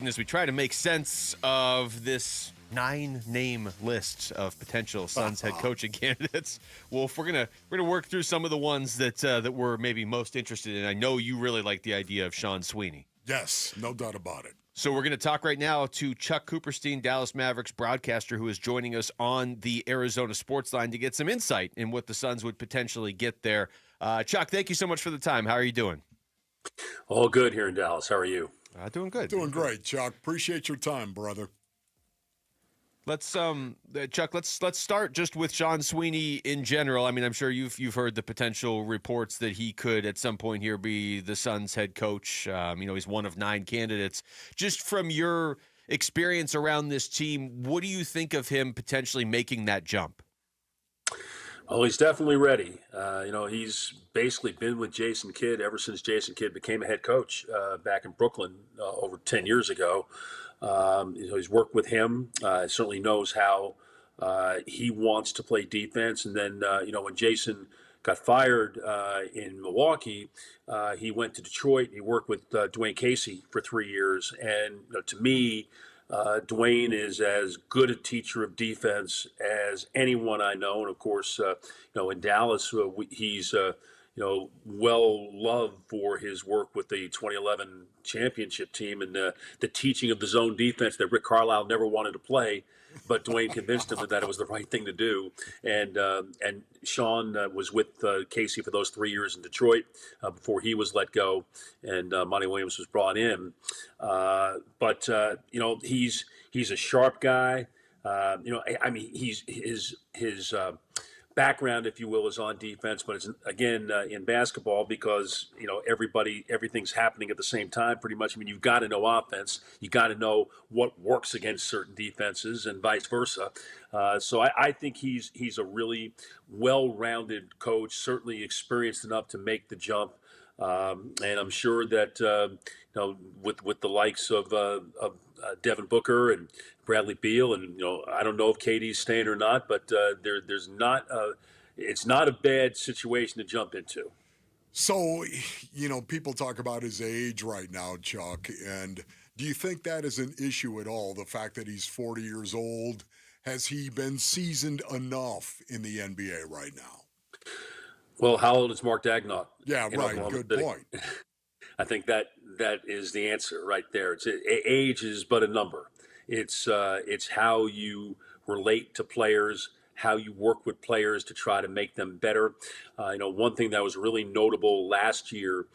As we try to make sense of this 9-name list of potential Suns head coaching candidates, Wolf, we're gonna work through some of the ones that we're maybe most interested in. I know you really like the idea of Sean Sweeney. Yes, no doubt about it. So we're going to talk right now to Chuck Cooperstein, Dallas Mavericks broadcaster, who is joining us on the Arizona Sports Line to get some insight in what the Suns would potentially get there. Chuck, thank you so much for the time. How are you doing? All good here in Dallas. How are you? Doing good. Doing great, Chuck. Appreciate your time, brother. Let's Chuck, let's start just with Sean Sweeney in general. I mean, I'm sure you've heard the potential reports that he could at some point here be the Suns head coach. He's one of 9 candidates. Just from your experience around this team, what do you think of him potentially making that jump? Oh, he's definitely ready. He's basically been with Jason Kidd ever since Jason Kidd became a head coach back in Brooklyn over 10 years ago. He's worked with him. Certainly knows how he wants to play defense. And then, when Jason got fired in Milwaukee, he went to Detroit. He worked with Dwayne Casey for 3 years. And to me, Dwayne is as good a teacher of defense as anyone I know. And of course, in Dallas, he's well loved for his work with the 2011 championship team and the teaching of the zone defense that Rick Carlisle never wanted to play, but Dwayne convinced him that it was the right thing to do. And Sean was with Casey for those 3 years in Detroit before he was let go, and Monty Williams was brought in. But he's a sharp guy. He's his background, if you will, is on defense, but it's again in basketball because everything's happening at the same time pretty much. I mean, you've got to know offense, you got to know what works against certain defenses, and vice versa. So I think he's a really well-rounded coach, certainly experienced enough to make the jump. And I'm sure that with the likes of Devin Booker and Bradley Beal, and I don't know if KD's staying or not, but it's not a bad situation to jump into. So, people talk about his age right now, Chuck, and do you think that is an issue at all? The fact that he's 40 years old, has he been seasoned enough in the NBA right now? Well, how old is Mark Daigneaut? Yeah, right. Good point. I think that is the answer right there. Age is but a number. It's how you relate to players, how you work with players to try to make them better. One thing that was really notable last year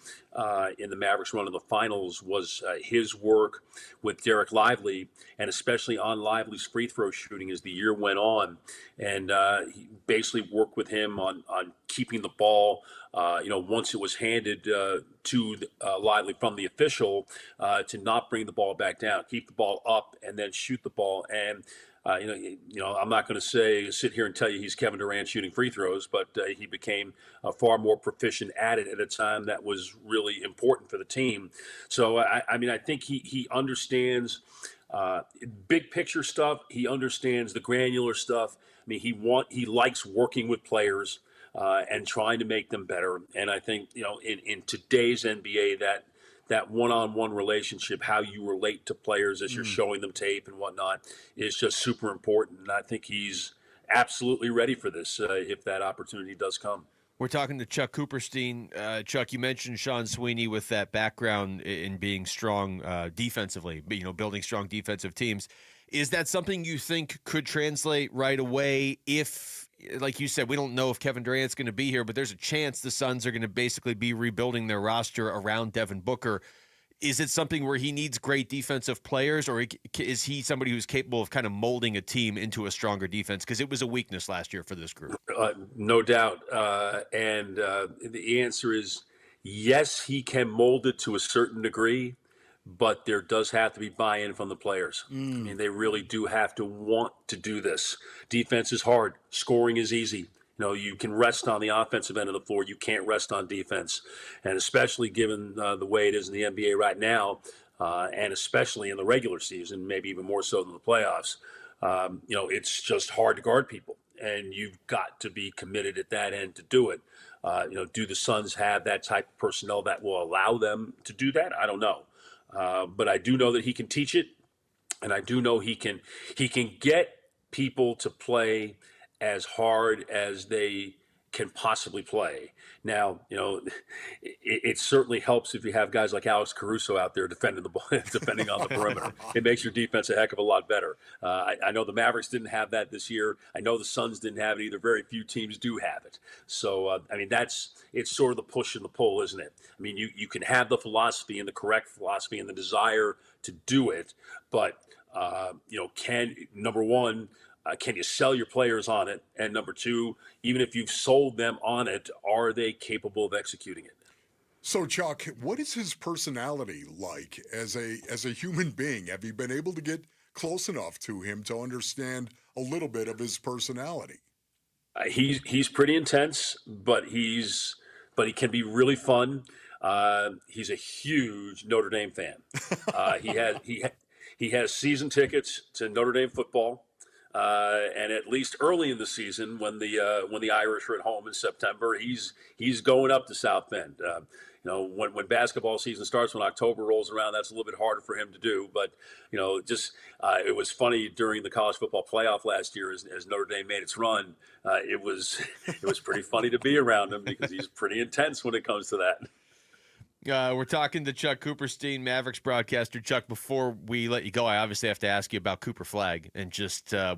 in the Mavericks run of the finals was his work with Derek Lively, and especially on Lively's free throw shooting as the year went on. And he basically worked with him on keeping the ball, once it was handed to Lively from the official, to not bring the ball back down, keep the ball up, and then shoot the ball. And I'm not going to sit here and tell you he's Kevin Durant shooting free throws, but he became far more proficient at it at a time that was really important for the team. So, I think he understands big picture stuff. He understands the granular stuff. I mean, he likes working with players and trying to make them better. And I think, in today's NBA, that one-on-one relationship, how you relate to players as you're showing them tape and whatnot, is just super important. And I think he's absolutely ready for this if that opportunity does come. We're talking to Chuck Cooperstein. Chuck, you mentioned Sean Sweeney with that background in being strong defensively, building strong defensive teams. Is that something you think could translate right away if, like you said, we don't know if Kevin Durant's going to be here, but there's a chance the Suns are going to basically be rebuilding their roster around Devin Booker. Is it something where he needs great defensive players, or is he somebody who's capable of kind of molding a team into a stronger defense? Because it was a weakness last year for this group. No doubt. And the answer is yes, he can mold it to a certain degree, but there does have to be buy-in from the players. I mean, they really do have to want to do this. Defense is hard. Scoring is easy. You can rest on the offensive end of the floor. You can't rest on defense. And especially given the way it is in the NBA right now, and especially in the regular season, maybe even more so than the playoffs, it's just hard to guard people. And you've got to be committed at that end to do it. Do the Suns have that type of personnel that will allow them to do that? I don't know. but I do know that he can teach it, and I do know he can get people to play as hard as they can possibly play. Now, it certainly helps if you have guys like Alex Caruso out there defending the ball, defending on the perimeter. It makes your defense a heck of a lot better. I know the Mavericks didn't have that this year. I know the Suns didn't have it either. Very few teams do have it. So, it's sort of the push and the pull, isn't it? I mean, you can have the philosophy and the correct philosophy and the desire to do it, but number one, can you sell your players on it? And number two, even if you've sold them on it, are they capable of executing it? So, Chuck, what is his personality like as a human being? Have you been able to get close enough to him to understand a little bit of his personality? He's pretty intense, but he can be really fun. He's a huge Notre Dame fan. He has season tickets to Notre Dame football. And at least early in the season, when the Irish are at home in September, he's going up to South Bend. When basketball season starts, when October rolls around, that's a little bit harder for him to do. But it was funny during the college football playoff last year as Notre Dame made its run. It was pretty funny to be around him because he's pretty intense when it comes to that. We're talking to Chuck Cooperstein, Mavericks broadcaster. Chuck, before we let you go, I obviously have to ask you about Cooper Flagg and just how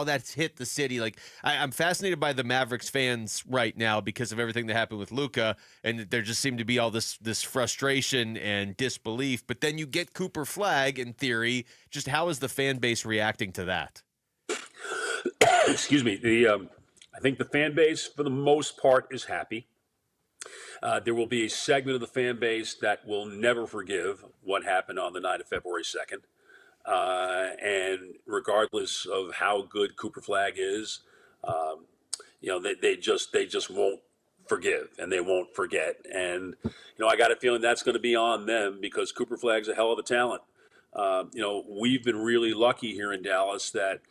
that's hit the city. Like, I'm fascinated by the Mavericks fans right now because of everything that happened with Luka, and there just seemed to be all this frustration and disbelief. But then you get Cooper Flagg, in theory. Just how is the fan base reacting to that? Excuse me. I think the fan base, for the most part, is happy. There will be a segment of the fan base that will never forgive what happened on the night of February 2nd. And regardless of how good Cooper Flagg is, they just won't forgive and they won't forget. And, I got a feeling that's going to be on them because Cooper Flagg's a hell of a talent. We've been really lucky here in Dallas that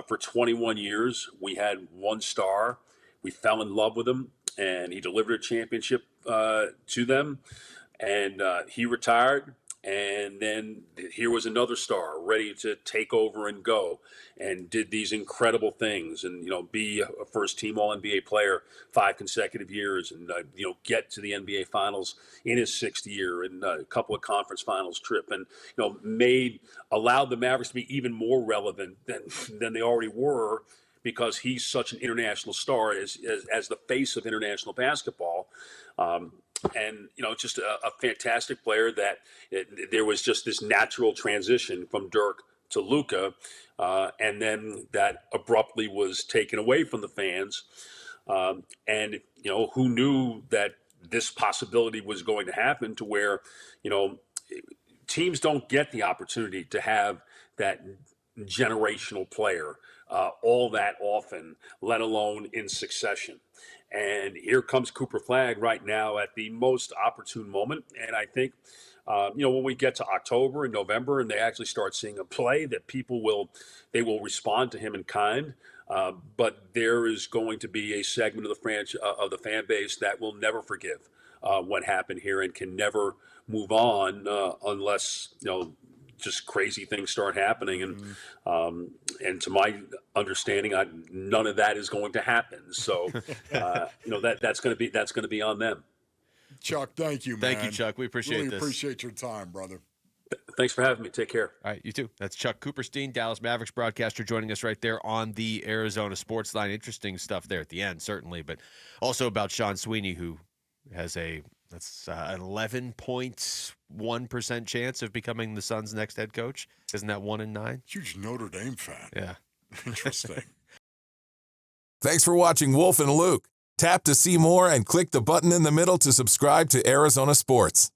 for 21 years we had one star. We fell in love with him, and he delivered a championship to them, and he retired. And then here was another star ready to take over and go, and did these incredible things, and be a first-team All-NBA player 5 consecutive years, and get to the NBA Finals in his 6th year, and a couple of conference finals trip, and allowed the Mavericks to be even more relevant than they already were. Because he's such an international star as the face of international basketball. And, just a fantastic player that there was just this natural transition from Dirk to Luka. And then that abruptly was taken away from the fans. And who knew that this possibility was going to happen to where, teams don't get the opportunity to have that generational player all that often, let alone in succession. And here comes Cooper Flagg right now at the most opportune moment. And I think, when we get to October and November and they actually start seeing a play, that they will respond to him in kind. But there is going to be a segment of the fan base that will never forgive what happened here and can never move on unless, just crazy things start happening, and to my understanding, none of that is going to happen. So, that's going to be on them. Chuck, thank you, man. Thank you, Chuck. We appreciate this. Appreciate your time, brother. Thanks for having me. Take care. All right, you too. That's Chuck Cooperstein, Dallas Mavericks broadcaster, joining us right there on the Arizona Sports Line. Interesting stuff there at the end, certainly, but also about Sean Sweeney, who has an 11.1% chance of becoming the Suns' next head coach. Isn't that 1 in 9? Huge Notre Dame fan. Yeah. Interesting. Thanks for watching Wolf and Luke. Tap to see more and click the button in the middle to subscribe to Arizona Sports.